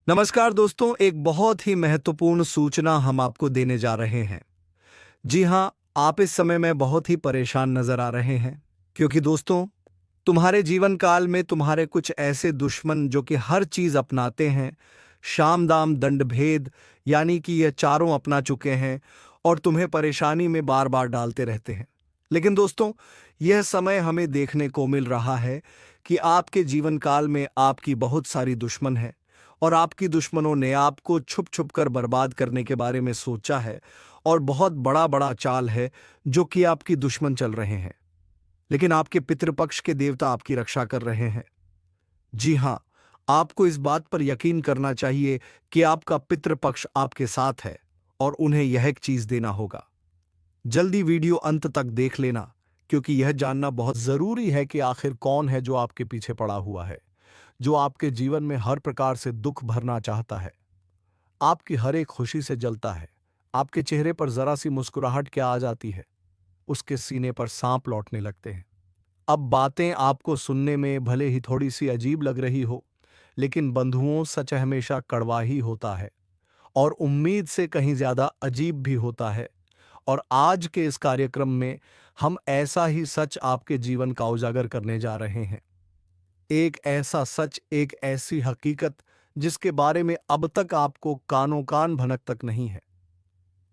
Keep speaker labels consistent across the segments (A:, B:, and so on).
A: नमस्कार दोस्तों, एक बहुत ही महत्वपूर्ण सूचना हम आपको देने जा रहे हैं। जी हाँ, आप इस समय में बहुत ही परेशान नजर आ रहे हैं क्योंकि दोस्तों, तुम्हारे जीवन काल में तुम्हारे कुछ ऐसे दुश्मन जो कि हर चीज अपनाते हैं, शाम दाम दंड भेद, यानी कि ये चारों अपना चुके हैं और तुम्हें परेशानी में बार बार डालते रहते हैं। लेकिन दोस्तों, यह समय हमें देखने को मिल रहा है कि आपके जीवन काल में आपकी बहुत सारी दुश्मन है और आपकी दुश्मनों ने आपको छुप छुप कर बर्बाद करने के बारे में सोचा है और बहुत बड़ा बड़ा चाल है जो कि आपकी दुश्मन चल रहे हैं। लेकिन आपके पितृपक्ष के देवता आपकी रक्षा कर रहे हैं। जी हाँ, आपको इस बात पर यकीन करना चाहिए कि आपका पितृपक्ष आपके साथ है और उन्हें यह एक चीज देना होगा। जल्दी वीडियो अंत तक देख लेना, क्योंकि यह जानना बहुत जरूरी है कि आखिर कौन है जो आपके पीछे पड़ा हुआ है, जो आपके जीवन में हर प्रकार से दुख भरना चाहता है, आपकी हर एक खुशी से जलता है। आपके चेहरे पर जरा सी मुस्कुराहट क्या आ जाती है, उसके सीने पर सांप लौटने लगते हैं। अब बातें आपको सुनने में भले ही थोड़ी सी अजीब लग रही हो, लेकिन बंधुओं, सच हमेशा कड़वा ही होता है और उम्मीद से कहीं ज्यादा अजीब भी होता है। और आज के इस कार्यक्रम में हम ऐसा ही सच आपके जीवन का उजागर करने जा रहे हैं। एक ऐसा सच, एक ऐसी हकीकत जिसके बारे में अब तक आपको कानों कान भनक तक नहीं है।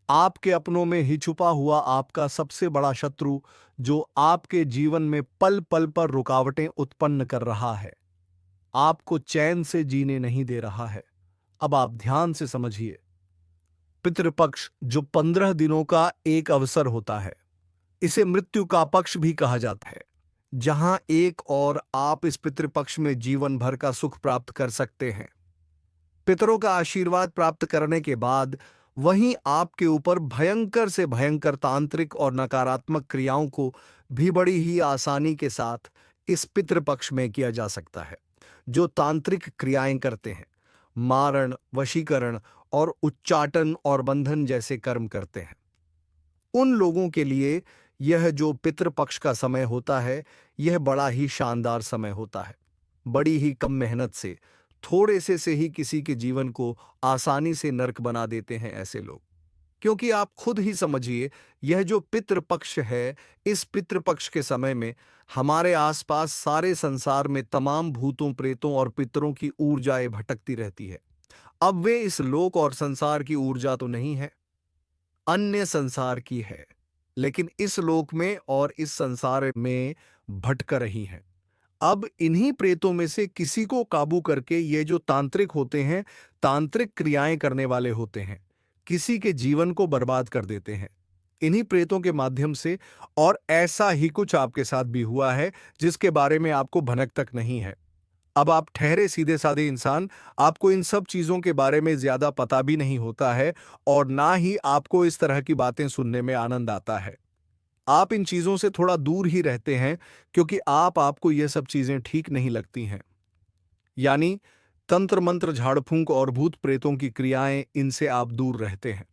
A: आपके अपनों में ही छुपा हुआ आपका सबसे बड़ा शत्रु, जो आपके जीवन में पल पल पर रुकावटें उत्पन्न कर रहा है, आपको चैन से जीने नहीं दे रहा है। अब आप ध्यान से समझिए। पितृपक्ष जो 15 दिनों का एक अवसर होता है, इसे मृत्यु का पक्ष भी कहा जाता है, जहां एक और आप इस पितृपक्ष में जीवन भर का सुख प्राप्त कर सकते हैं। पितरों का आशीर्वाद प्राप्त करने के बाद वहीं आपके ऊपर भयंकर से भयंकर तांत्रिक और नकारात्मक क्रियाओं को भी बड़ी ही आसानी के साथ इस पितृपक्ष में किया जा सकता है। जो तांत्रिक क्रियाएं करते हैं, मारण, वशीकरण और उच्चाटन और बंधन जैसे कर्म करते हैं, उन लोगों के लिए यह जो पितृपक्ष का समय होता है, यह बड़ा ही शानदार समय होता है। बड़ी ही कम मेहनत से, थोड़े से ही किसी के जीवन को आसानी से नरक बना देते हैं ऐसे लोग। क्योंकि आप खुद ही समझिए, यह जो पितृपक्ष है, इस पितृपक्ष के समय में हमारे आसपास सारे संसार में तमाम भूतों, प्रेतों और पितरों की ऊर्जाएं भटकती रहती है। अब वे इस लोक और संसार की ऊर्जा तो नहीं है, अन्य संसार की है, लेकिन इस लोक में और इस संसार में भटक रही हैं। अब इन्हीं प्रेतों में से किसी को काबू करके ये जो तांत्रिक होते हैं, तांत्रिक क्रियाएं करने वाले होते हैं, किसी के जीवन को बर्बाद कर देते हैं इन्हीं प्रेतों के माध्यम से। और ऐसा ही कुछ आपके साथ भी हुआ है जिसके बारे में आपको भनक तक नहीं है। अब आप ठहरे सीधे साधे इंसान, आपको इन सब चीजों के बारे में ज्यादा पता भी नहीं होता है और ना ही आपको इस तरह की बातें सुनने में आनंद आता है। आप इन चीजों से थोड़ा दूर ही रहते हैं क्योंकि आपको ये सब चीजें ठीक नहीं लगती हैं। यानी तंत्र मंत्र, झाड़ फूंक और भूत प्रेतों की क्रियाएं, इनसे आप दूर रहते हैं।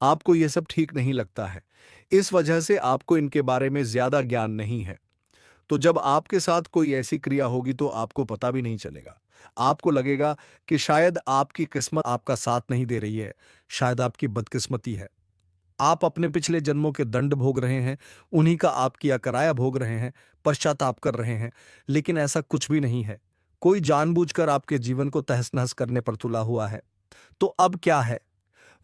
A: आपको ये सब ठीक नहीं लगता है, इस वजह से आपको इनके बारे में ज्यादा ज्ञान नहीं है। तो जब आपके साथ कोई ऐसी क्रिया होगी तो आपको पता भी नहीं चलेगा। आपको लगेगा कि शायद आपकी किस्मत आपका साथ नहीं दे रही है, शायद आपकी बदकिस्मती है। आप अपने पिछले जन्मों के दंड भोग रहे हैं, उन्हीं का आप किया कराया भोग रहे हैं, पश्चाताप कर रहे हैं। लेकिन ऐसा कुछ भी नहीं है। कोई जानबूझकर आपके जीवन को तहस-नहस करने पर तुला हुआ है। तो अब क्या है?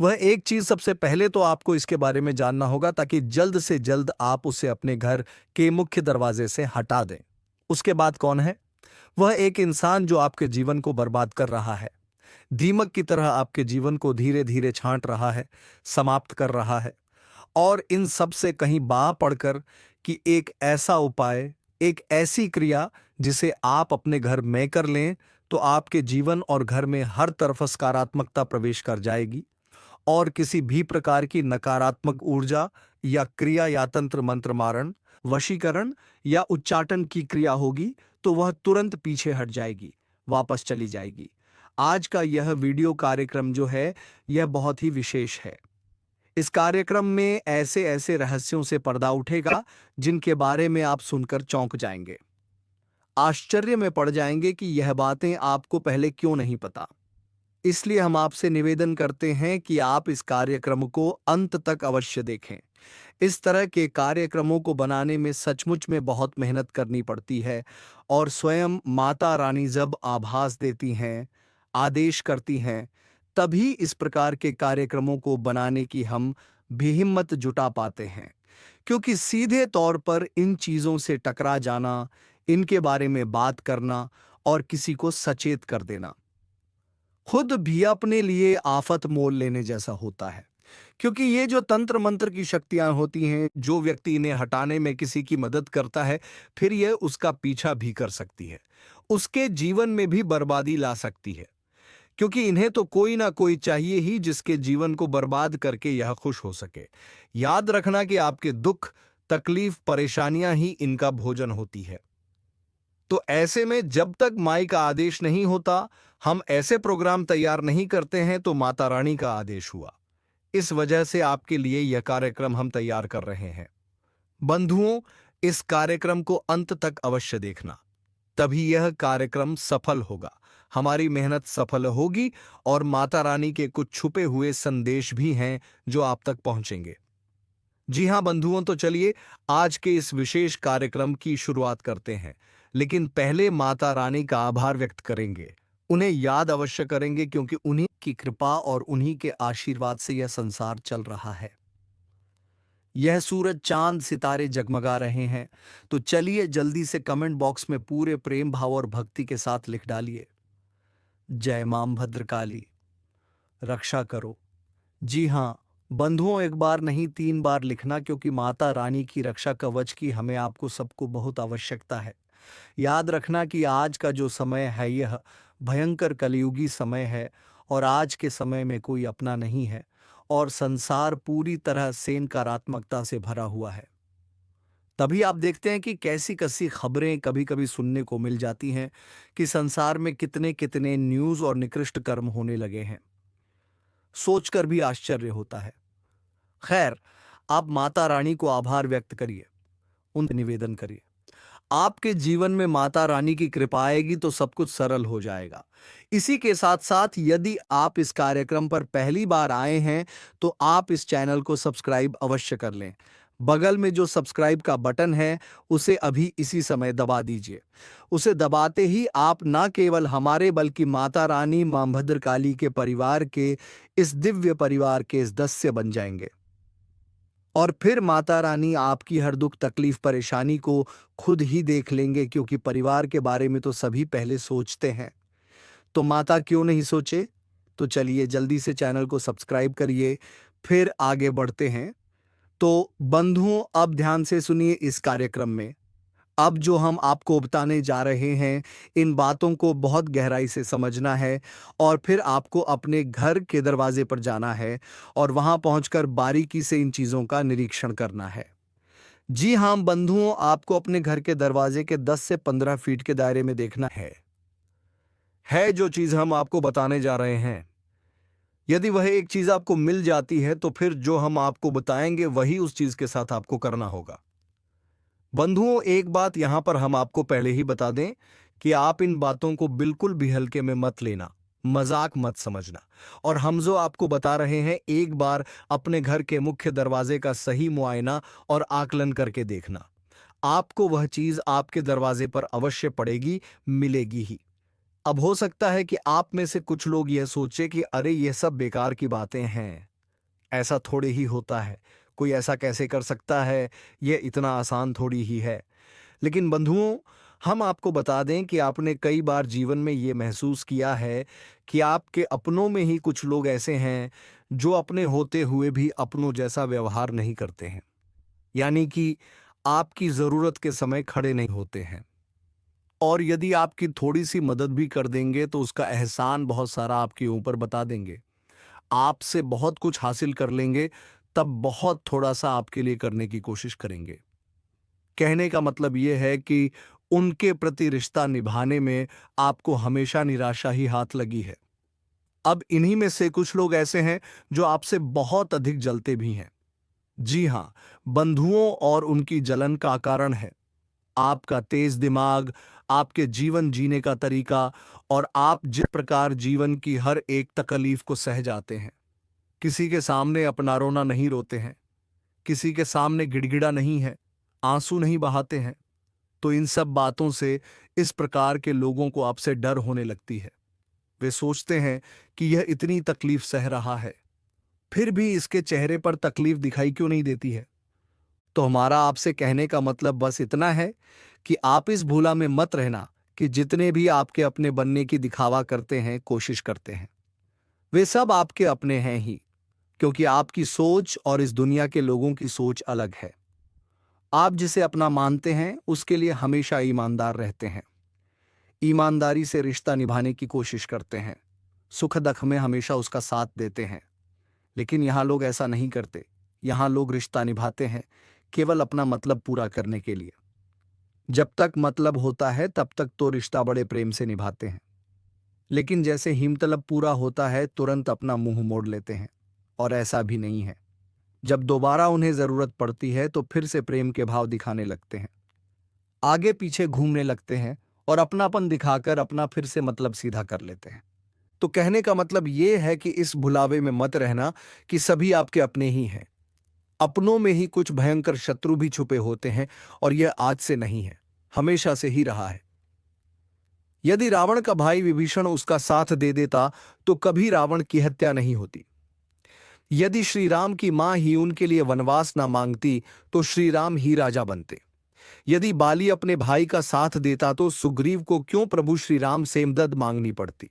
A: वह एक चीज सबसे पहले तो आपको इसके बारे में जानना होगा, ताकि जल्द से जल्द आप उसे अपने घर के मुख्य दरवाजे से हटा दें। उसके बाद कौन है? वह एक इंसान जो आपके जीवन को बर्बाद कर रहा है, दीमक की तरह आपके जीवन को धीरे धीरे छांट रहा है, समाप्त कर रहा है। और इन सब से कहीं बाह पड़कर कि एक ऐसा उपाय, एक ऐसी क्रिया जिसे आप अपने घर में कर लें, तो आपके जीवन और घर में हर तरफ सकारात्मकता प्रवेश कर जाएगी और किसी भी प्रकार की नकारात्मक ऊर्जा या क्रिया या तंत्र मंत्र, मारण, वशीकरण या उच्चाटन की क्रिया होगी तो वह तुरंत पीछे हट जाएगी, वापस चली जाएगी। आज का यह वीडियो कार्यक्रम जो है, यह बहुत ही विशेष है। इस कार्यक्रम में ऐसे ऐसे रहस्यों से पर्दा उठेगा जिनके बारे में आप सुनकर चौंक जाएंगे, आश्चर्य में पड़ जाएंगे कि यह बातें आपको पहले क्यों नहीं पता। इसलिए हम आपसे निवेदन करते हैं कि आप इस कार्यक्रम को अंत तक अवश्य देखें। इस तरह के कार्यक्रमों को बनाने में सचमुच में बहुत मेहनत करनी पड़ती है और स्वयं माता रानी जब आभास देती हैं, आदेश करती हैं, तभी इस प्रकार के कार्यक्रमों को बनाने की हम भी हिम्मत जुटा पाते हैं। क्योंकि सीधे तौर पर इन चीज़ों से टकरा जाना, इनके बारे में बात करना और किसी को सचेत कर देना खुद भी अपने लिए आफत मोल लेने जैसा होता है। क्योंकि ये जो तंत्र मंत्र की शक्तियां होती हैं, जो व्यक्ति इन्हें हटाने में किसी की मदद करता है, फिर यह उसका पीछा भी कर सकती है, उसके जीवन में भी बर्बादी ला सकती है। क्योंकि इन्हें तो कोई ना कोई चाहिए ही जिसके जीवन को बर्बाद करके यह खुश हो सके। याद रखना कि आपके दुख, तकलीफ, परेशानियां ही इनका भोजन होती है। तो ऐसे में जब तक माई का आदेश नहीं होता, हम ऐसे प्रोग्राम तैयार नहीं करते हैं, तो माता रानी का आदेश हुआ। इस वजह से आपके लिए यह कार्यक्रम हम तैयार कर रहे हैं। बंधुओं, इस कार्यक्रम को अंत तक अवश्य देखना, तभी यह कार्यक्रम सफल होगा, हमारी मेहनत सफल होगी और माता रानी के कुछ छुपे हुए संदेश भी हैं जो आप तक पहुंचेंगे। जी हां बंधुओं, तो चलिए आज के इस विशेष कार्यक्रम की शुरुआत करते हैं। लेकिन पहले माता रानी का आभार व्यक्त करेंगे, उन्हें याद अवश्य करेंगे, क्योंकि उन्हीं की कृपा और उन्हीं के आशीर्वाद से यह संसार चल रहा है। यह सूरज, चांद, सितारे जगमगा रहे हैं। तो चलिए जल्दी से कमेंट बॉक्स में पूरे प्रेम भाव और भक्ति के साथ लिख डालिए, जय मां भद्रकाली, रक्षा करो। जी हां बंधुओं, एक बार नहीं 3 बार लिखना, क्योंकि माता रानी की रक्षा कवच की हमें आपको सबको बहुत आवश्यकता है। याद रखना कि आज का जो समय है यह भयंकर कलयुगी समय है और आज के समय में कोई अपना नहीं है और संसार पूरी तरह से नकारात्मकता से भरा हुआ है। तभी आप देखते हैं कि कैसी कैसी खबरें कभी कभी सुनने को मिल जाती हैं कि संसार में कितने कितने न्यूज़ और निकृष्ट कर्म होने लगे हैं। सोचकर भी आश्चर्य होता है। खैर, आप माता रानी को आभार व्यक्त करिए, उन निवेदन करिए। आपके जीवन में माता रानी की कृपा आएगी तो सब कुछ सरल हो जाएगा। इसी के साथ साथ यदि आप इस कार्यक्रम पर पहली बार आए हैं तो आप इस चैनल को सब्सक्राइब अवश्य कर लें। बगल में जो सब्सक्राइब का बटन है उसे अभी इसी समय दबा दीजिए। उसे दबाते ही आप न केवल हमारे बल्कि माता रानी मां भद्रकाली के परिवार के, इस दिव्य परिवार के सदस्य बन जाएंगे। और फिर माता रानी आपकी हर दुख, तकलीफ, परेशानी को खुद ही देख लेंगे, क्योंकि परिवार के बारे में तो सभी पहले सोचते हैं। तो माता क्यों नहीं सोचे? तो चलिए जल्दी से चैनल को सब्सक्राइब करिए, फिर आगे बढ़ते हैं। तो बंधुओं, अब ध्यान से सुनिए इस कार्यक्रम में। अब जो हम आपको बताने जा रहे हैं, इन बातों को बहुत गहराई से समझना है और फिर आपको अपने घर के दरवाजे पर जाना है और वहां पहुंचकर बारीकी से इन चीज़ों का निरीक्षण करना है। जी हाँ बंधुओं, आपको अपने घर के दरवाजे के 10 से 15 फीट के दायरे में देखना है जो चीज़ हम आपको बताने जा रहे हैं। यदि वह एक चीज़ आपको मिल जाती है तो फिर जो हम आपको बताएंगे वही उस चीज़ के साथ आपको करना होगा। बंधुओं, एक बात यहां पर हम आपको पहले ही बता दें कि आप इन बातों को बिल्कुल भी हल्के में मत लेना, मजाक मत समझना। और हम जो आपको बता रहे हैं, एक बार अपने घर के मुख्य दरवाजे का सही मुआयना और आकलन करके देखना। आपको वह चीज आपके दरवाजे पर अवश्य पड़ेगी, मिलेगी ही। अब हो सकता है कि आप में से कुछ लोग यह सोचे कि अरे ये सब बेकार की बातें हैं, ऐसा थोड़े ही होता है, कोई ऐसा कैसे कर सकता है, यह इतना आसान थोड़ी ही है। लेकिन बंधुओं, हम आपको बता दें कि आपने कई बार जीवन में ये महसूस किया है कि आपके अपनों में ही कुछ लोग ऐसे हैं जो अपने होते हुए भी अपनों जैसा व्यवहार नहीं करते हैं, यानी कि आपकी ज़रूरत के समय खड़े नहीं होते हैं। और यदि आपकी थोड़ी सी मदद भी कर देंगे तो उसका एहसान बहुत सारा आपके ऊपर बता देंगे, आपसे बहुत कुछ हासिल कर लेंगे, तब बहुत थोड़ा सा आपके लिए करने की कोशिश करेंगे। कहने का मतलब यह है कि उनके प्रति रिश्ता निभाने में आपको हमेशा निराशा ही हाथ लगी है। अब इन्हीं में से कुछ लोग ऐसे हैं जो आपसे बहुत अधिक जलते भी हैं। जी हां बंधुओं, और उनकी जलन का कारण है आपका तेज दिमाग, आपके जीवन जीने का तरीका और आप जिस प्रकार जीवन की हर एक तकलीफ को सह जाते हैं। किसी के सामने अपना रोना नहीं रोते हैं, किसी के सामने गिड़गिड़ा नहीं है, आंसू नहीं बहाते हैं। तो इन सब बातों से इस प्रकार के लोगों को आपसे डर होने लगती है। वे सोचते हैं कि यह इतनी तकलीफ सह रहा है, फिर भी इसके चेहरे पर तकलीफ दिखाई क्यों नहीं देती है। तो हमारा आपसे कहने का मतलब बस इतना है कि आप इस भूला में मत रहना कि जितने भी आपके अपने बनने की दिखावा करते हैं, कोशिश करते हैं, वे सब आपके अपने हैं ही, क्योंकि आपकी सोच और इस दुनिया के लोगों की सोच अलग है। आप जिसे अपना मानते हैं उसके लिए हमेशा ईमानदार रहते हैं, ईमानदारी से रिश्ता निभाने की कोशिश करते हैं, सुख दुख में हमेशा उसका साथ देते हैं। लेकिन यहाँ लोग ऐसा नहीं करते। यहाँ लोग रिश्ता निभाते हैं केवल अपना मतलब पूरा करने के लिए। जब तक मतलब होता है तब तक तो रिश्ता बड़े प्रेम से निभाते हैं, लेकिन जैसे हिमतलब पूरा होता है तुरंत अपना मुंह मोड़ लेते हैं। और ऐसा भी नहीं है, जब दोबारा उन्हें जरूरत पड़ती है तो फिर से प्रेम के भाव दिखाने लगते हैं, आगे पीछे घूमने लगते हैं और अपनापन दिखाकर अपना फिर से मतलब सीधा कर लेते हैं। तो कहने का मतलब यह है कि इस भुलावे में मत रहना कि सभी आपके अपने ही हैं। अपनों में ही कुछ भयंकर शत्रु भी छुपे होते हैं, और यह आज से नहीं है, हमेशा से ही रहा है। यदि रावण का भाई विभीषण उसका साथ दे देता तो कभी रावण की हत्या नहीं होती। यदि श्री राम की मां ही उनके लिए वनवास ना मांगती तो श्री राम ही राजा बनते। यदि बाली अपने भाई का साथ देता तो सुग्रीव को क्यों प्रभु श्री राम से इमदद मांगनी पड़ती।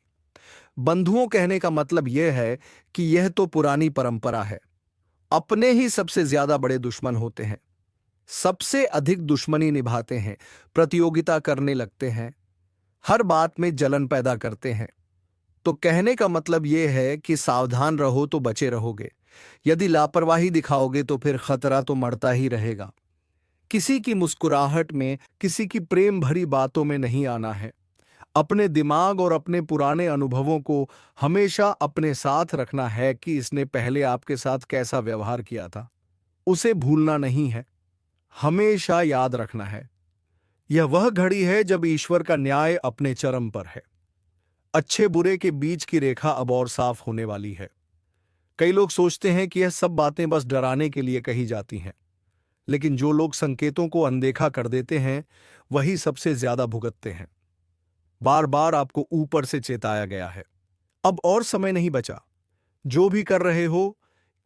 A: बंधुओं, कहने का मतलब यह है कि यह तो पुरानी परंपरा है। अपने ही सबसे ज्यादा बड़े दुश्मन होते हैं, सबसे अधिक दुश्मनी निभाते हैं, प्रतियोगिता करने लगते हैं, हर बात में जलन पैदा करते हैं। तो कहने का मतलब यह है कि सावधान रहो तो बचे रहोगे। यदि लापरवाही दिखाओगे तो फिर खतरा तो मरता ही रहेगा। किसी की मुस्कुराहट में, किसी की प्रेम भरी बातों में नहीं आना है। अपने दिमाग और अपने पुराने अनुभवों को हमेशा अपने साथ रखना है कि इसने पहले आपके साथ कैसा व्यवहार किया था, उसे भूलना नहीं है, हमेशा याद रखना है। यह वह घड़ी है जब ईश्वर का न्याय अपने चरम पर है। अच्छे बुरे के बीच की रेखा अब और साफ होने वाली है। कई लोग सोचते हैं कि यह सब बातें बस डराने के लिए कही जाती हैं, लेकिन जो लोग संकेतों को अनदेखा कर देते हैं वही सबसे ज्यादा भुगतते हैं। बार बार आपको ऊपर से चेताया गया है, अब और समय नहीं बचा। जो भी कर रहे हो,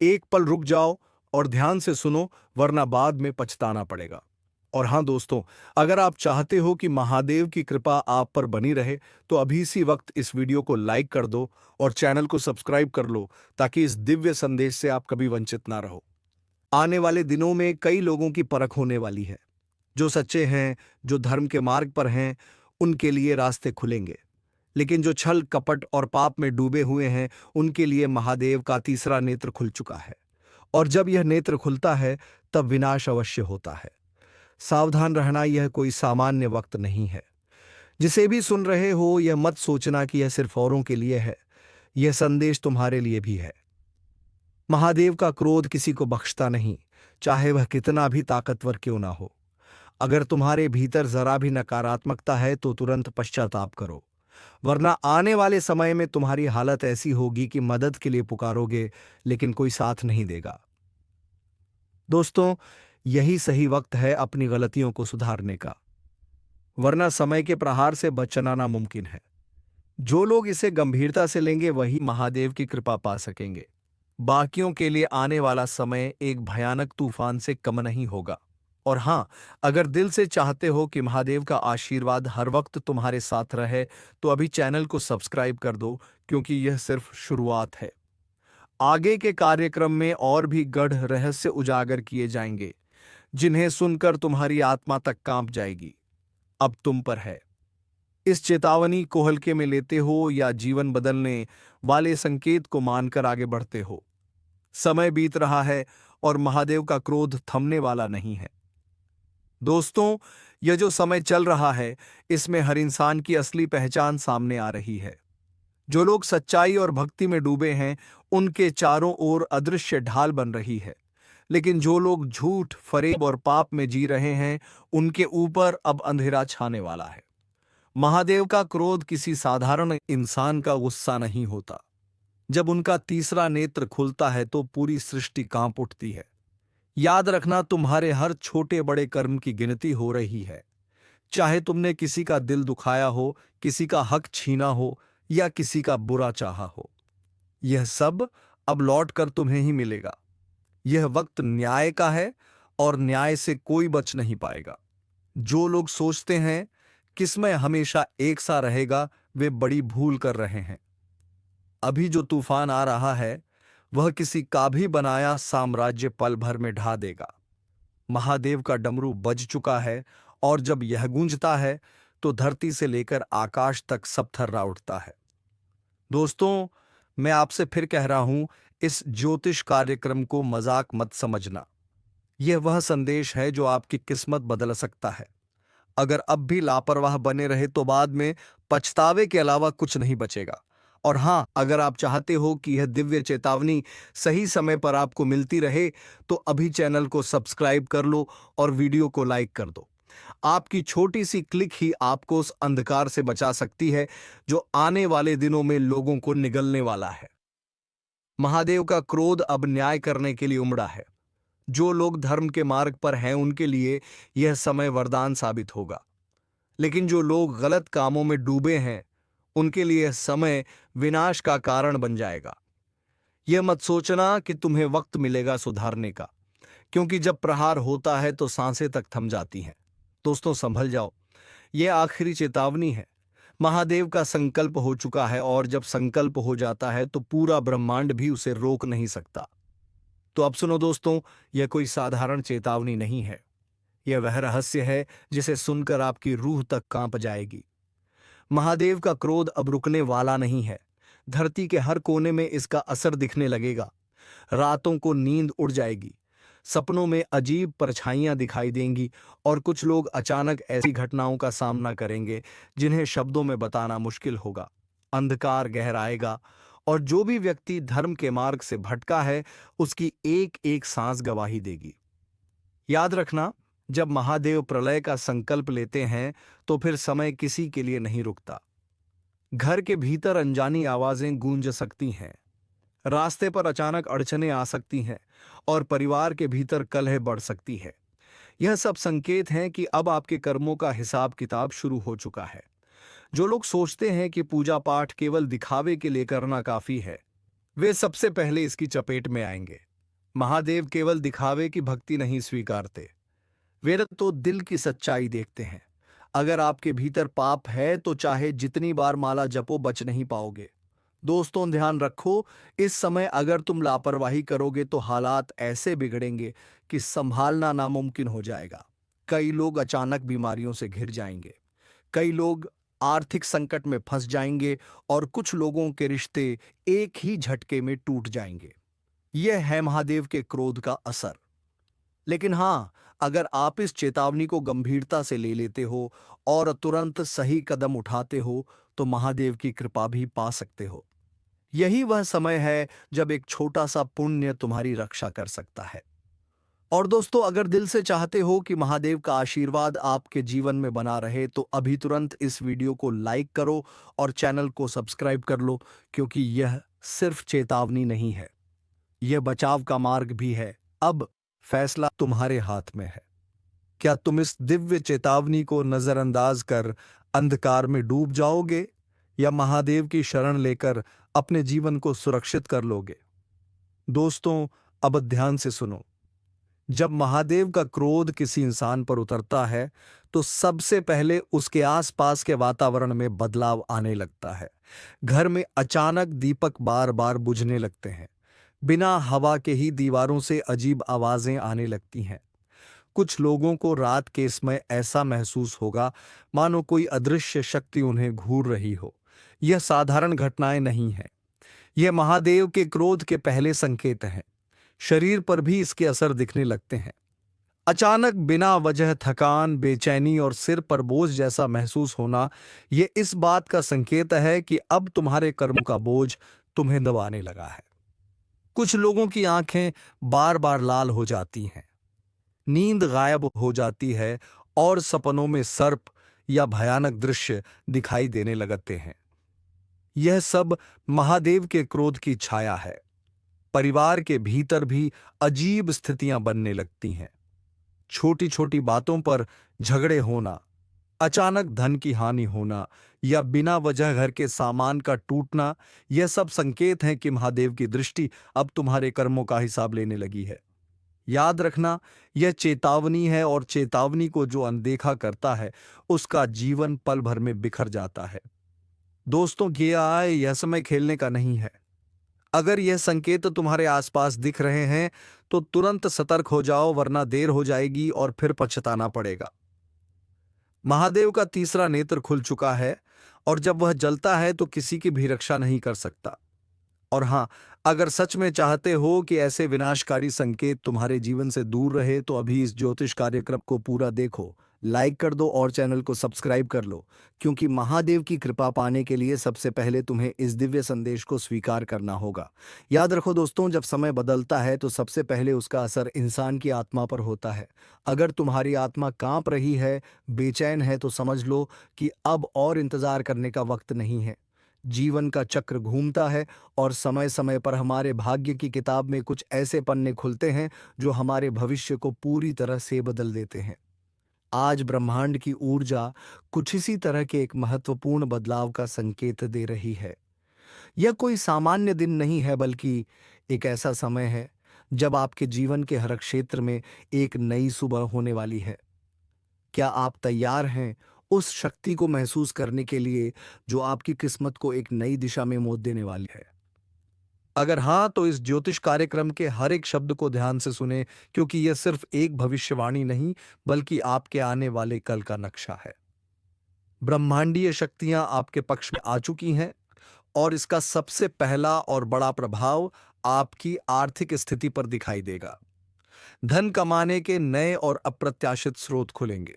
A: एक पल रुक जाओ और ध्यान से सुनो, वरना बाद में पछताना पड़ेगा। और हाँ दोस्तों, अगर आप चाहते हो कि महादेव की कृपा आप पर बनी रहे तो अभी इसी वक्त इस वीडियो को लाइक कर दो और चैनल को सब्सक्राइब कर लो, ताकि इस दिव्य संदेश से आप कभी वंचित ना रहो। आने वाले दिनों में कई लोगों की परख होने वाली है। जो सच्चे हैं, जो धर्म के मार्ग पर हैं, उनके लिए रास्ते खुलेंगे। लेकिन जो छल कपट और पाप में डूबे हुए हैं, उनके लिए महादेव का तीसरा नेत्र खुल चुका है। और जब यह नेत्र खुलता है तब विनाश अवश्य होता है। सावधान रहना, यह कोई सामान्य वक्त नहीं है। जिसे भी सुन रहे हो, यह मत सोचना कि यह सिर्फ औरों के लिए है, यह संदेश तुम्हारे लिए भी है। महादेव का क्रोध किसी को बख्शता नहीं, चाहे वह कितना भी ताकतवर क्यों ना हो। अगर तुम्हारे भीतर जरा भी नकारात्मकता है तो तुरंत पश्चाताप करो, वरना आने वाले समय में तुम्हारी हालत ऐसी होगी कि मदद के लिए पुकारोगे लेकिन कोई साथ नहीं देगा। दोस्तों, यही सही वक्त है अपनी गलतियों को सुधारने का, वरना समय के प्रहार से बचना नामुमकिन है। जो लोग इसे गंभीरता से लेंगे वही महादेव की कृपा पा सकेंगे। बाकियों के लिए आने वाला समय एक भयानक तूफान से कम नहीं होगा। और हां, अगर दिल से चाहते हो कि महादेव का आशीर्वाद हर वक्त तुम्हारे साथ रहे तो अभी चैनल को सब्सक्राइब कर दो, क्योंकि यह सिर्फ शुरुआत है। आगे के कार्यक्रम में और भी गढ़ रहस्य उजागर किए जाएंगे, जिन्हें सुनकर तुम्हारी आत्मा तक कांप जाएगी। अब तुम पर है। इस चेतावनी को हल्के में लेते हो या जीवन बदलने वाले संकेत को मानकर आगे बढ़ते हो। समय बीत रहा है और महादेव का क्रोध थमने वाला नहीं है। दोस्तों, यह जो समय चल रहा है, इसमें हर इंसान की असली पहचान सामने आ रही है। जो लोग सच्चाई और भक्ति में डूबे हैं, उनके चारों ओर अदृश्य ढाल बन रही है। लेकिन जो लोग झूठ, फरेब और पाप में जी रहे हैं, उनके ऊपर अब अंधेरा छाने वाला है। महादेव का क्रोध किसी साधारण इंसान का गुस्सा नहीं होता। जब उनका तीसरा नेत्र खुलता है तो पूरी सृष्टि कांप उठती है। याद रखना, तुम्हारे हर छोटे बड़े कर्म की गिनती हो रही है। चाहे तुमने किसी का दिल दुखाया हो, किसी का हक छीना हो या किसी का बुरा चाहा हो, यह सब अब लौट कर तुम्हें ही मिलेगा। यह वक्त न्याय का है और न्याय से कोई बच नहीं पाएगा। जो लोग सोचते हैं किस्मत हमेशा एक सा रहेगा, वे बड़ी भूल कर रहे हैं। अभी जो तूफान आ रहा है वह किसी का भी बनाया साम्राज्य पल भर में ढा देगा। महादेव का डमरू बज चुका है और जब यह गूंजता है तो धरती से लेकर आकाश तक सब थर्रा उठता है। दोस्तों, मैं आपसे फिर कह रहा हूं, इस ज्योतिष कार्यक्रम को मजाक मत समझना। यह वह संदेश है जो आपकी किस्मत बदल सकता है। अगर अब भी लापरवाह बने रहे तो बाद में पछतावे के अलावा कुछ नहीं बचेगा। और हां, अगर आप चाहते हो कि यह दिव्य चेतावनी सही समय पर आपको मिलती रहे तो अभी चैनल को सब्सक्राइब कर लो और वीडियो को लाइक कर दो। आपकी छोटी सी क्लिक ही आपको उस अंधकार से बचा सकती है जो आने वाले दिनों में लोगों को निगलने वाला है। महादेव का क्रोध अब न्याय करने के लिए उमड़ा है। जो लोग धर्म के मार्ग पर हैं उनके लिए यह समय वरदान साबित होगा, लेकिन जो लोग गलत कामों में डूबे हैं उनके लिए यह समय विनाश का कारण बन जाएगा। यह मत सोचना कि तुम्हें वक्त मिलेगा सुधारने का, क्योंकि जब प्रहार होता है तो सांसें तक थम जाती हैं। दोस्तों, संभल जाओ, यह आखिरी चेतावनी है। महादेव का संकल्प हो चुका है और जब संकल्प हो जाता है तो पूरा ब्रह्मांड भी उसे रोक नहीं सकता। तो अब सुनो दोस्तों, यह कोई साधारण चेतावनी नहीं है। यह वह रहस्य है जिसे सुनकर आपकी रूह तक कांप जाएगी। महादेव का क्रोध अब रुकने वाला नहीं है। धरती के हर कोने में इसका असर दिखने लगेगा। रातों को नींद उड़ जाएगी, सपनों में अजीब परछाइयां दिखाई देंगी और कुछ लोग अचानक ऐसी घटनाओं का सामना करेंगे जिन्हें शब्दों में बताना मुश्किल होगा। अंधकार गहराएगा और जो भी व्यक्ति धर्म के मार्ग से भटका है उसकी एक एक सांस गवाही देगी। याद रखना, जब महादेव प्रलय का संकल्प लेते हैं तो फिर समय किसी के लिए नहीं रुकता। घर के भीतर अनजानी आवाजें गूंज सकती हैं, रास्ते पर अचानक अड़चनें आ सकती हैं और परिवार के भीतर कलह बढ़ सकती है। यह सब संकेत हैं कि अब आपके कर्मों का हिसाब किताब शुरू हो चुका है। जो लोग सोचते हैं कि पूजा पाठ केवल दिखावे के लिए करना काफी है, वे सबसे पहले इसकी चपेट में आएंगे। महादेव केवल दिखावे की भक्ति नहीं स्वीकारते, वे तो दिल की सच्चाई देखते हैं। अगर आपके भीतर पाप है तो चाहे जितनी बार माला जपो बच नहीं पाओगे। दोस्तों, ध्यान रखो, इस समय अगर तुम लापरवाही करोगे तो हालात ऐसे बिगड़ेंगे कि संभालना नामुमकिन हो जाएगा। कई लोग अचानक बीमारियों से घिर जाएंगे, कई लोग आर्थिक संकट में फंस जाएंगे और कुछ लोगों के रिश्ते एक ही झटके में टूट जाएंगे। यह है महादेव के क्रोध का असर। लेकिन हां, अगर आप इस चेतावनी को गंभीरता से ले लेते हो और तुरंत सही कदम उठाते हो तो महादेव की कृपा भी पा सकते हो। यही वह समय है जब एक छोटा सा पुण्य तुम्हारी रक्षा कर सकता है। और दोस्तों, अगर दिल से चाहते हो कि महादेव का आशीर्वाद आपके जीवन में बना रहे तो अभी तुरंत इस वीडियो को लाइक करो और चैनल को सब्सक्राइब कर लो, क्योंकि यह सिर्फ चेतावनी नहीं है, यह बचाव का मार्ग भी है। अब फैसला तुम्हारे हाथ में है। क्या तुम इस दिव्य चेतावनी को नजरअंदाज कर अंधकार में डूब जाओगे या महादेव की शरण लेकर अपने जीवन को सुरक्षित कर लोगे? दोस्तों, अब ध्यान से सुनो। जब महादेव का क्रोध किसी इंसान पर उतरता है तो सबसे पहले उसके आसपास के वातावरण में बदलाव आने लगता है। घर में अचानक दीपक बार बार बुझने लगते हैं, बिना हवा के ही दीवारों से अजीब आवाजें आने लगती हैं। कुछ लोगों को रात के समय ऐसा महसूस होगा मानो कोई अदृश्य शक्ति उन्हें घूर रही हो। यह साधारण घटनाएं नहीं हैं, यह महादेव के क्रोध के पहले संकेत हैं। शरीर पर भी इसके असर दिखने लगते हैं। अचानक बिना वजह थकान, बेचैनी और सिर पर बोझ जैसा महसूस होना, यह इस बात का संकेत है कि अब तुम्हारे कर्मों का बोझ तुम्हें दबाने लगा है। कुछ लोगों की आंखें बार बार लाल हो जाती हैं, नींद गायब हो जाती है और सपनों में सर्प या भयानक दृश्य दिखाई देने लगते हैं। यह सब महादेव के क्रोध की छाया है। परिवार के भीतर भी अजीब स्थितियां बनने लगती हैं। छोटी छोटी बातों पर झगड़े होना, अचानक धन की हानि होना या बिना वजह घर के सामान का टूटना, यह सब संकेत हैं कि महादेव की दृष्टि अब तुम्हारे कर्मों का हिसाब लेने लगी है। याद रखना, यह चेतावनी है और चेतावनी को जो अनदेखा करता है उसका जीवन पल भर में बिखर जाता है। दोस्तों, यह समय खेलने का नहीं है। अगर यह संकेत तुम्हारे आसपास दिख रहे हैं तो तुरंत सतर्क हो जाओ, वरना देर हो जाएगी और फिर पछताना पड़ेगा। महादेव का तीसरा नेत्र खुल चुका है और जब वह जलता है तो किसी की भी रक्षा नहीं कर सकता। और हां, अगर सच में चाहते हो कि ऐसे विनाशकारी संकेत तुम्हारे जीवन से दूर रहे तो अभी इस ज्योतिष कार्यक्रम को पूरा देखो, लाइक कर दो और चैनल को सब्सक्राइब कर लो, क्योंकि महादेव की कृपा पाने के लिए सबसे पहले तुम्हें इस दिव्य संदेश को स्वीकार करना होगा। याद रखो दोस्तों, जब समय बदलता है तो सबसे पहले उसका असर इंसान की आत्मा पर होता है। अगर तुम्हारी आत्मा कांप रही है, बेचैन है, तो समझ लो कि अब और इंतजार करने का वक्त नहीं है। जीवन का चक्र घूमता है और समय समय पर हमारे भाग्य की किताब में कुछ ऐसे पन्ने खुलते हैं जो हमारे भविष्य को पूरी तरह से बदल देते हैं। आज ब्रह्मांड की ऊर्जा कुछ इसी तरह के एक महत्वपूर्ण बदलाव का संकेत दे रही है। यह कोई सामान्य दिन नहीं है, बल्कि एक ऐसा समय है जब आपके जीवन के हर क्षेत्र में एक नई सुबह होने वाली है। क्या आप तैयार हैं उस शक्ति को महसूस करने के लिए जो आपकी किस्मत को एक नई दिशा में मोड़ देने वाली है? अगर हाँ, तो इस ज्योतिष कार्यक्रम के हर एक शब्द को ध्यान से सुने, क्योंकि यह सिर्फ एक भविष्यवाणी नहीं, बल्कि आपके आने वाले कल का नक्शा है। ब्रह्मांडीय शक्तियां आपके पक्ष में आ चुकी हैं और इसका सबसे पहला और बड़ा प्रभाव आपकी आर्थिक स्थिति पर दिखाई देगा। धन कमाने के नए और अप्रत्याशित स्रोत खुलेंगे।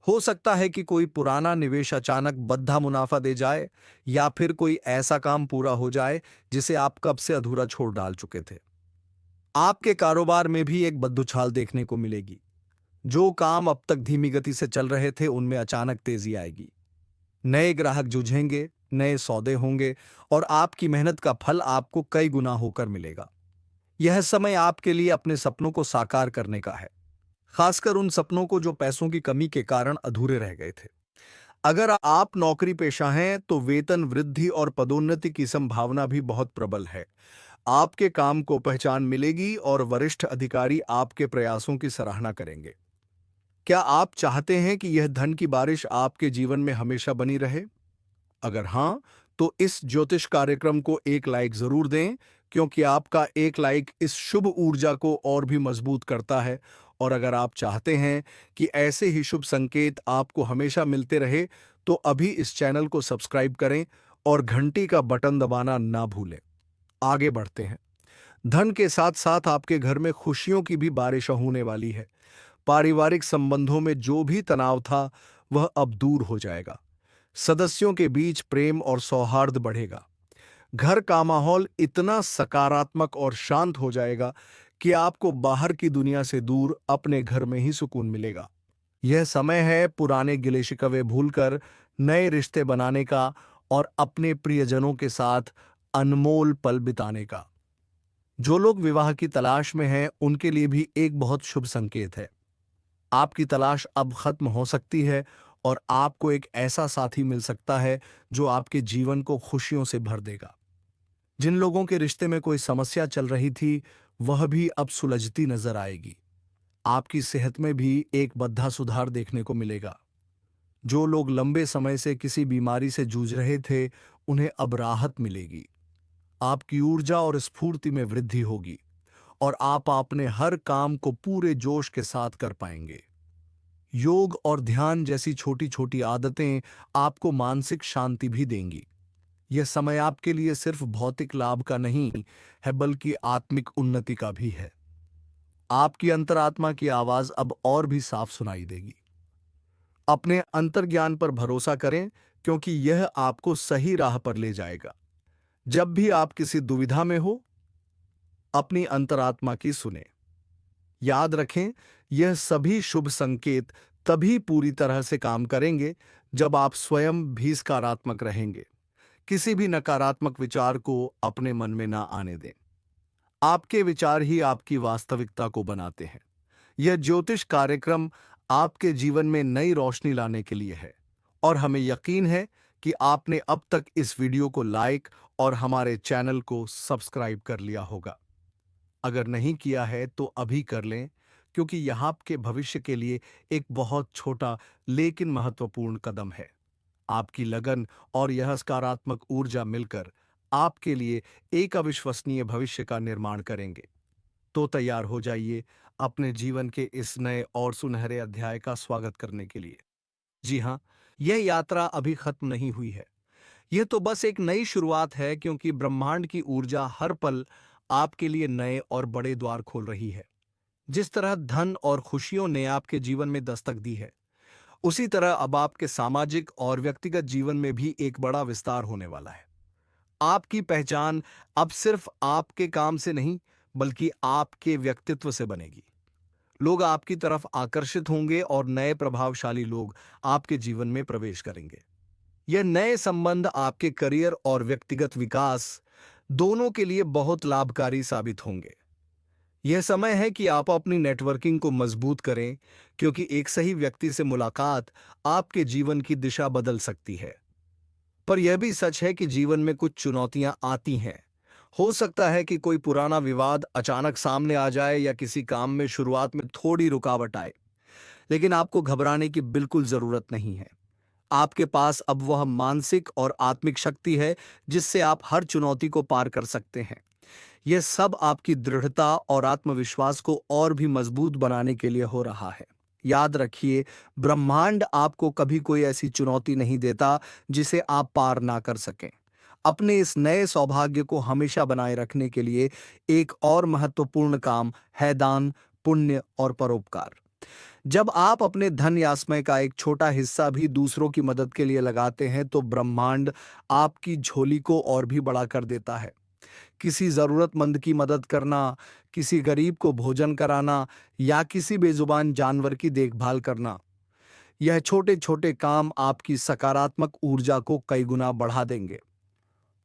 A: हो सकता है कि कोई पुराना निवेश अचानक बद्धा मुनाफा दे जाए, या फिर कोई ऐसा काम पूरा हो जाए जिसे आप कब से अधूरा छोड़ डाल चुके थे। आपके कारोबार में भी एक बद्दुछाल देखने को मिलेगी। जो काम अब तक धीमी गति से चल रहे थे उनमें अचानक तेजी आएगी। नए ग्राहक जुझेंगे, नए सौदे होंगे और आपकी मेहनत का फल आपको कई गुना होकर मिलेगा। यह समय आपके लिए अपने सपनों को साकार करने का है, खासकर उन सपनों को जो पैसों की कमी के कारण अधूरे रह गए थे। अगर आप नौकरी पेशा हैं तो वेतन वृद्धि और पदोन्नति की संभावना भी बहुत प्रबल है। आपके काम को पहचान मिलेगी और वरिष्ठ अधिकारी आपके प्रयासों की सराहना करेंगे। क्या आप चाहते हैं कि यह धन की बारिश आपके जीवन में हमेशा बनी रहे? अगर हां, तो इस ज्योतिष कार्यक्रम को एक लाइक जरूर दें, क्योंकि आपका एक लाइक इस शुभ ऊर्जा को और भी मजबूत करता है। और अगर आप चाहते हैं कि ऐसे ही शुभ संकेत आपको हमेशा मिलते रहे, तो अभी इस चैनल को सब्सक्राइब करें और घंटी का बटन दबाना ना भूलें। आगे बढ़ते हैं। धन के साथ साथ आपके घर में खुशियों की भी बारिश होने वाली है। पारिवारिक संबंधों में जो भी तनाव था वह अब दूर हो जाएगा। सदस्यों के बीच प्रेम और सौहार्द बढ़ेगा। घर का माहौल इतना सकारात्मक और शांत हो जाएगा कि आपको बाहर की दुनिया से दूर अपने घर में ही सुकून मिलेगा। यह समय है पुराने गिले शिकवे भूलकर नए रिश्ते बनाने का और अपने प्रियजनों के साथ अनमोल पल बिताने का। जो लोग विवाह की तलाश में हैं उनके लिए भी एक बहुत शुभ संकेत है। आपकी तलाश अब खत्म हो सकती है और आपको एक ऐसा साथी मिल सकता है जो आपके जीवन को खुशियों से भर देगा। जिन लोगों के रिश्ते में कोई समस्या चल रही थी वह भी अब सुलझती नजर आएगी। आपकी सेहत में भी एक बद्धा सुधार देखने को मिलेगा। जो लोग लंबे समय से किसी बीमारी से जूझ रहे थे उन्हें अब राहत मिलेगी। आपकी ऊर्जा और स्फूर्ति में वृद्धि होगी और आप अपने हर काम को पूरे जोश के साथ कर पाएंगे। योग और ध्यान जैसी छोटी छोटी आदतें आपको मानसिक शांति भी देंगी। यह समय आपके लिए सिर्फ भौतिक लाभ का नहीं है, बल्कि आत्मिक उन्नति का भी है। आपकी अंतरात्मा की आवाज अब और भी साफ सुनाई देगी। अपने अंतर्ज्ञान पर भरोसा करें, क्योंकि यह आपको सही राह पर ले जाएगा। जब भी आप किसी दुविधा में हो, अपनी अंतरात्मा की सुने। याद रखें, यह सभी शुभ संकेत तभी पूरी तरह से काम करेंगे जब आप स्वयं भी सकारात्मक रहेंगे। किसी भी नकारात्मक विचार को अपने मन में ना आने दें। आपके विचार ही आपकी वास्तविकता को बनाते हैं। यह ज्योतिष कार्यक्रम आपके जीवन में नई रोशनी लाने के लिए है और हमें यकीन है कि आपने अब तक इस वीडियो को लाइक और हमारे चैनल को सब्सक्राइब कर लिया होगा। अगर नहीं किया है तो अभी कर लें, क्योंकि यह आपके भविष्य के लिए एक बहुत छोटा लेकिन महत्वपूर्ण कदम है। आपकी लगन और यह सकारात्मक ऊर्जा मिलकर आपके लिए एक अविश्वसनीय भविष्य का निर्माण करेंगे। तो तैयार हो जाइए अपने जीवन के इस नए और सुनहरे अध्याय का स्वागत करने के लिए। जी हाँ, यह यात्रा अभी खत्म नहीं हुई है। यह तो बस एक नई शुरुआत है, क्योंकि ब्रह्मांड की ऊर्जा हर पल आपके लिए नए और बड़े द्वार खोल रही है। जिस तरह धन और खुशियों ने आपके जीवन में दस्तक दी है, उसी तरह अब आपके सामाजिक और व्यक्तिगत जीवन में भी एक बड़ा विस्तार होने वाला है। आपकी पहचान अब सिर्फ आपके काम से नहीं, बल्कि आपके व्यक्तित्व से बनेगी। लोग आपकी तरफ आकर्षित होंगे और नए प्रभावशाली लोग आपके जीवन में प्रवेश करेंगे। यह नए संबंध आपके करियर और व्यक्तिगत विकास दोनों के लिए बहुत लाभकारी साबित होंगे। यह समय है कि आप अपनी नेटवर्किंग को मजबूत करें, क्योंकि एक सही व्यक्ति से मुलाकात आपके जीवन की दिशा बदल सकती है। पर यह भी सच है कि जीवन में कुछ चुनौतियां आती हैं। हो सकता है कि कोई पुराना विवाद अचानक सामने आ जाए या किसी काम में शुरुआत में थोड़ी रुकावट आए। लेकिन आपको घबराने की बिल्कुल जरूरत नहीं है। आपके पास अब वह मानसिक और आत्मिक शक्ति है जिससे आप हर चुनौती को पार कर सकते हैं। यह सब आपकी दृढ़ता और आत्मविश्वास को और भी मजबूत बनाने के लिए हो रहा है। याद रखिए, ब्रह्मांड आपको कभी कोई ऐसी चुनौती नहीं देता जिसे आप पार ना कर सकें। अपने इस नए सौभाग्य को हमेशा बनाए रखने के लिए एक और महत्वपूर्ण काम है दान, पुण्य और परोपकार। जब आप अपने धन या समय का एक छोटा हिस्सा भी दूसरों की मदद के लिए लगाते हैं, तो ब्रह्मांड आपकी झोली को और भी बड़ा कर देता है। किसी जरूरतमंद की मदद करना, किसी गरीब को भोजन कराना या किसी बेजुबान जानवर की देखभाल करना, यह छोटे छोटे काम आपकी सकारात्मक ऊर्जा को कई गुना बढ़ा देंगे।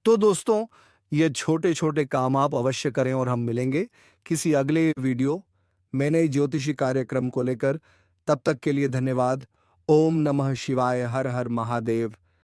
A: तो दोस्तों, ये छोटे छोटे काम आप अवश्य करें और हम मिलेंगे किसी अगले वीडियो में नए ज्योतिषी कार्यक्रम को लेकर। तब तक के लिए धन्यवाद। ओम नमः शिवाय। हर हर महादेव।